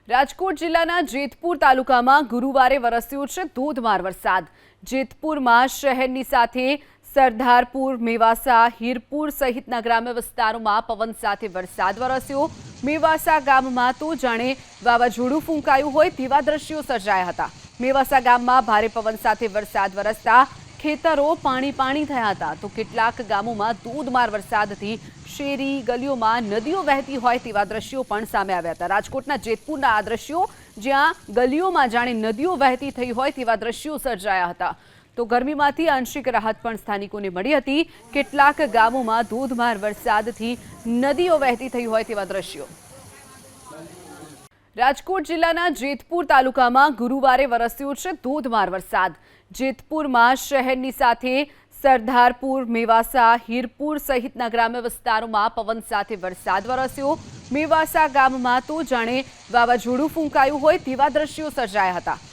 રાજકોટ જિલ્લાના જેતપુર તાલુકામાં ગુરુવારે વરસ્યો છે ધોધમાર વરસાદ। જેતપુરમાં શહેરની સાથે સરદારપુર, મેવાસા, હીરપુર સહિતના ગ્રામ્ય વિસ્તારોમાં પવન સાથે વરસાદ વરસ્યો। મેવાસા ગામમાં તો જાણે વાવાઝોડું ફૂંકાયું હોય તેવા દ્રશ્યો સર્જાયા હતા। મેવાસા ગામમાં ભારે પવન સાથે વરસાદ વરસતા ખેતરો પાણી થયા હતા, તો કેટલાક ગામોમાં ધોધમાર વરસાદથી શેરી ગલીઓમાં નદીઓ વહેતી હોય તેવા દ્રશ્યો પણ સામે આવ્યા હતા। રાજકોટના જેતપુરના આ દ્રશ્યો, જ્યાં ગલીઓમાં જાણે નદીઓ વહેતી થઈ હોય તેવા દ્રશ્યો સર્જાયા હતા। તો ગરમીમાંથી આંશિક રાહત પણ સ્થાનિકોને મળી હતી। કેટલાક ગામોમાં ધોધમાર વરસાદથી નદીઓ વહેતી થઈ હોય તેવા દ્રશ્યો। રાજકોટ જિલ્લાના જેતપુર તાલુકામાં ગુરુવારે વરસ્યો છે ધોધમાર વરસાદ। જેતપુરમાં શહેરની સાથે સરદારપુર, મેવાસા, હીરપુર સહિતના ગ્રામ્ય વિસ્તારોમાં પવન સાથે વરસાદ વરસ્યો। મેવાસા ગામમાં તો જાણે વાવાઝોડું ફૂંકાયું હોય તેવા દ્રશ્યો સર્જાયા હતા।